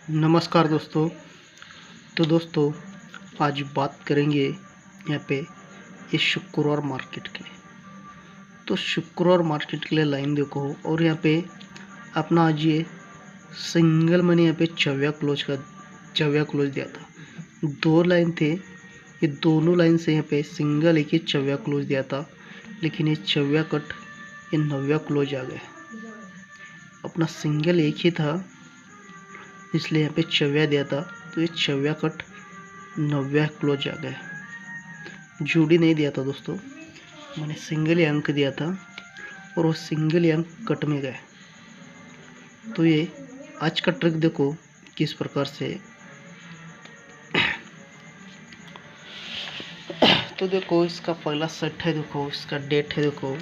नमस्कार दोस्तों। तो दोस्तों आज बात करेंगे यहाँ पे ये शुक्रवार मार्केट के लिए। तो शुक्रवार मार्केट के लिए लाइन देखो और यहाँ पे अपना आज ये सिंगल मनी यहाँ पे चौव्या क्लोज दिया था। दो लाइन थे, ये दोनों लाइन से यहाँ पे सिंगल एक ही चौव्या क्लोज दिया था, लेकिन ये चौव्या कट ये नव्या क्लोज आ गया। अपना सिंगल एक ही था इसलिए यहाँ पे चौव्या दिया था, तो ये चौव्या कट नव्या क्लोज आ गया। जोड़ी नहीं दिया था दोस्तों, मैंने सिंगल ही अंक दिया था और वो सिंगल ही अंक कट में गए। तो ये आज का ट्रिक देखो किस प्रकार से। तो देखो इसका पहला सेट है, देखो इसका डेट है, देखो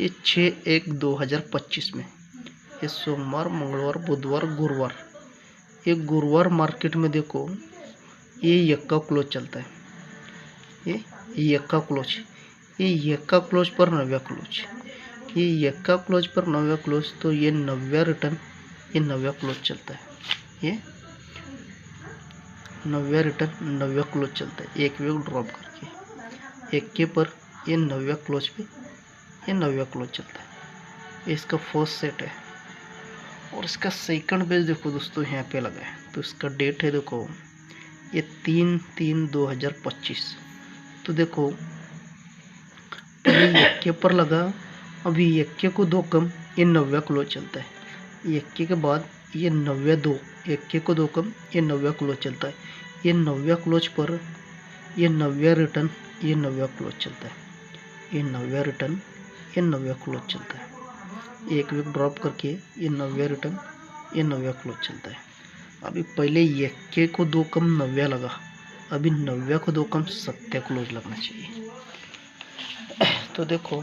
ये 6/1/2025 में, ये सोमवार, मंगलवार, बुधवार, गुरुवार। ये गुरुवार मार्केट में देखो ये यक्का क्लोज चलता है, ये यक्का क्लोज, ये यक्का क्लोज पर नव्या क्लोज, ये यक्का क्लोज पर नव्या क्लोज। तो ये नव्या रिटर्न ये नव्या क्लोज चलता है, ये नव्या रिटर्न नव्या क्लोज चलता है। एक वेग ड्रॉप करके एक के पर ये नव्या क्लोज पे ये नव्या क्लोज चलता है। ये इसका फर्स्ट सेट है और इसका सेकंड बेस देखो दोस्तों यहाँ पे लगा है। तो इसका डेट है देखो ये 3/3/2025। तो देखो पहले यक्के पर लगा, अभी यक्के को दो कम ये नव्या क्लोज चलता है। यक्के के बाद ये नव्या दो, यक्के को दो कम ये नव्या क्लोज चलता है। ये नव्या क्लोज पर ये नव्या रिटर्न ये नव्या क्लोज चलता है। ये नव्या रिटर्न ये नव्या क्लोज चलता है। एक वीक ड्रॉप करके ये नव्या रिटर्न ये नव्या क्लोज चलता है। अभी पहले यक्के को दो कम नव्या लगा, अभी नव्या को दो कम सत्या क्लोज लगना चाहिए। तो देखो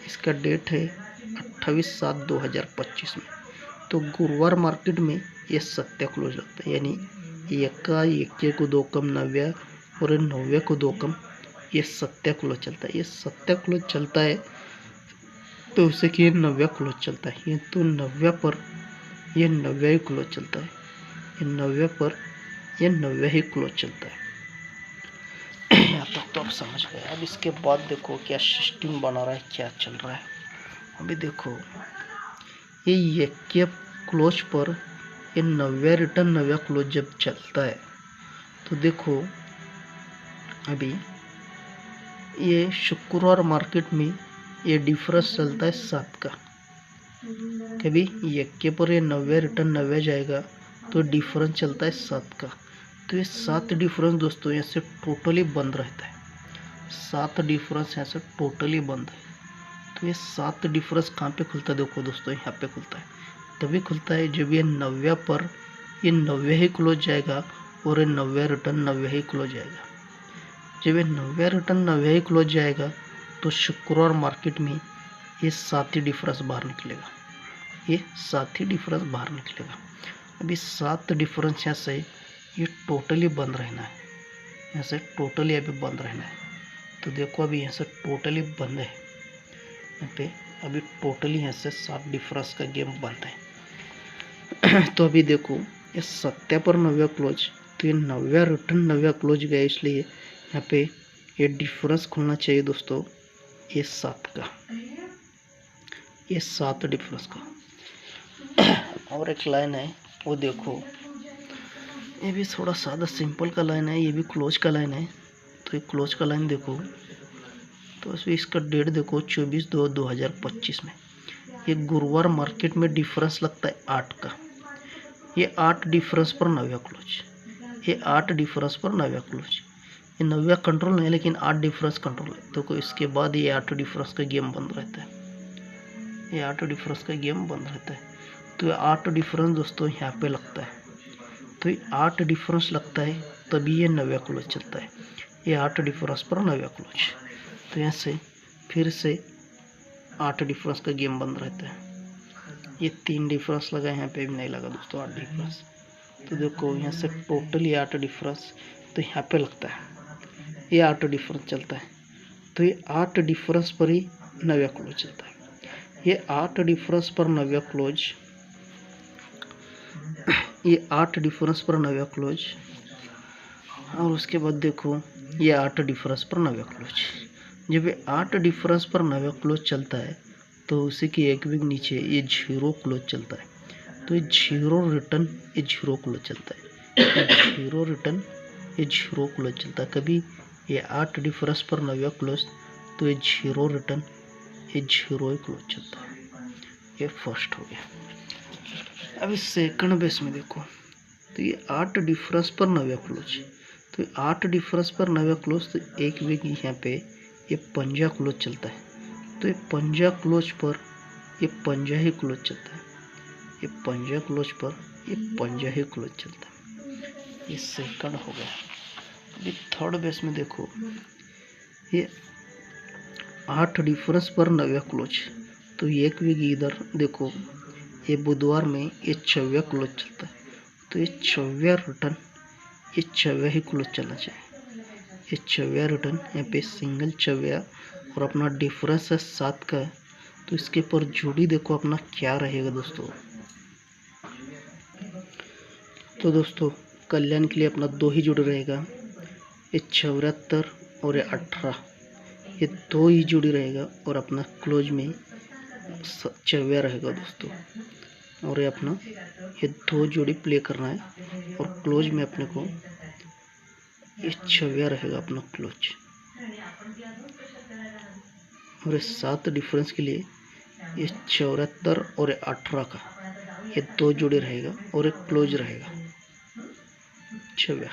इसका डेट है 28/7/2025 में। तो गुरुवार मार्केट में ये सत्या क्लोज लगता है, यानी यक्के को दो कम नव्या और नव्या को दो कम ये सत्या क्लोज चलता है। ये सत्या क्लोज चलता है तो उसे कि ये नव्या क्लोज चलता है। ये तो नव्या पर ये नव्या ही क्लोज चलता है, ये नव्या पर ये नव्या ही क्लोज चलता है। यहाँ तक तो आप समझ गए। अब इसके बाद देखो क्या सिस्टम बना रहा है, क्या चल रहा है। अभी देखो ये यक्के क्लोज पर ये नव्या रिटर्न नव्या क्लोज जब चलता है तो देखो अभी ये शुक्रवार मार्केट में ये डिफरेंस चलता है 7 का। कभी यक्के पर ये नव्या रिटर्न नव्या जाएगा तो डिफरेंस चलता है 7 का। तो ये 7 डिफरेंस दोस्तों यहाँ से टोटली बंद रहता है। 7 डिफरेंस यहाँ से टोटली बंद है। तो ये 7 डिफरेंस कहाँ पे खुलता है, देखो दोस्तों यहाँ पे खुलता है। तभी खुलता है जब ये नव्या पर ये नव्या ही क्लोज जाएगा और ये नव्या रिटर्न नव्या ही क्लोज जाएगा। जब ये नव्या रिटर्न नव्या ही क्लोज जाएगा तो शुक्रवार मार्केट में ये 7 ही डिफरेंस बाहर निकलेगा, ये 7 ही डिफरेंस बाहर निकलेगा। अभी 7 डिफरेंस यहाँ से ये टोटली बंद रहना है, यहाँ से टोटली अभी बंद रहना है। तो देखो अभी यहाँ से टोटली बंद है, यहाँ पे अभी टोटली यहाँ से 7 डिफरेंस का गेम बंद है। तो अभी देखो ये सत्या पर नव्या क्लोज, तो ये नव्या रिटर्न नव्या क्लोज गया, इसलिए यहाँ पे ये डिफरेंस खुलना चाहिए दोस्तों ये 7 का, ये 7 डिफरेंस का। और एक लाइन है वो देखो, ये भी थोड़ा सादा सिंपल का लाइन है, ये भी क्लोज का लाइन है। तो ये क्लोज का लाइन देखो, तो इसका डेट देखो 24/2/2025 में। ये गुरुवार मार्केट में डिफरेंस लगता है 8 का। ये 8 डिफरेंस पर नव्या क्लोज, ये 8 डिफरेंस पर नव्या क्लोज। ये नव्या कंट्रोल नहीं लेकिन 8 डिफरेंस कंट्रोल है। तो इसके बाद ये 8 डिफरेंस का गेम बंद रहता है, ये 8 डिफरेंस का गेम बंद रहता है। तो ये 8 डिफरेंस दोस्तों यहाँ पे लगता है। तो ये 8 डिफरेंस लगता है तभी ये नव्या क्लोज चलता है, ये 8 डिफरेंस पर नव्या क्लोज। तो यहाँ से फिर से 8 डिफरेंस का गेम बंद रहता है। ये 3 डिफरेंस लगा, यहाँ पे भी नहीं लगा दोस्तों 8 डिफरेंस। तो देखो यहाँ से टोटली 8 डिफरेंस तो यहाँ पे लगता है, ये 8 डिफरेंस चलता है। तो ये 8 डिफरेंस पर ही नव्या क्लोज चलता है। ये 8 डिफरेंस पर 9 क्लोज, ये 8 डिफरेंस पर 9 क्लोज, और उसके बाद देखो ये 8 डिफरेंस पर 9 क्लोज। जब ये 8 डिफरेंस पर 9 क्लोज चलता है तो उसी की एक वीक नीचे ये 0 क्लोज चलता है, तो ये 0 रिटर्न ये 0 क्लोज चलता है, 0 रिटर्न ये 0 क्लोज चलता है। कभी ये 8 डिफरेंस पर 9 क्लोज तो ये 0 रिटर्न ये 0 ही क्लोज चलता है। ये फर्स्ट हो गया। अभी सेकंड बेस में देखो तो ये 8 डिफरेंस पर 9 क्लोज, तो 8 डिफरेंस पर 9 क्लोज, तो एक वीक यहाँ पे ये 15 क्लोज चलता है, तो ये 15 क्लोज पर ये 15 ही क्लोज चलता है, ये 15 क्लोज पर ये 15 ही क्लोज चलता है। ये सेकंड हो गया। अभी थर्ड बेस में देखो ये 8 डिफरेंस पर 9 क्लोज, तो एक वीक इधर देखो ये बुधवार में ये 24 क्लोज चलता है, तो ये 24 रिटर्न ये 24 ही क्लोज चलना चाहिए, ये 24 रिटर्न यहाँ पे सिंगल 24, और अपना डिफरेंस है 7 का, तो इसके ऊपर जोड़ी देखो अपना क्या रहेगा दोस्तों। तो दोस्तों कल्याण के लिए अपना 2 ही जोड़ी रहेगा, ये 74 और ये 18, ये 2 ही जोड़ी रहेगा, और अपना क्लोज में 24 रहेगा दोस्तों, और ये अपना ये 2 जोड़ी प्ले करना है, और क्लोज में अपने को ये 26 रहेगा अपना क्लोज, और ये 7 डिफरेंस के लिए ये 74 और ये 18 का ये 2 जोड़ी रहेगा, और एक क्लोज रहेगा 26।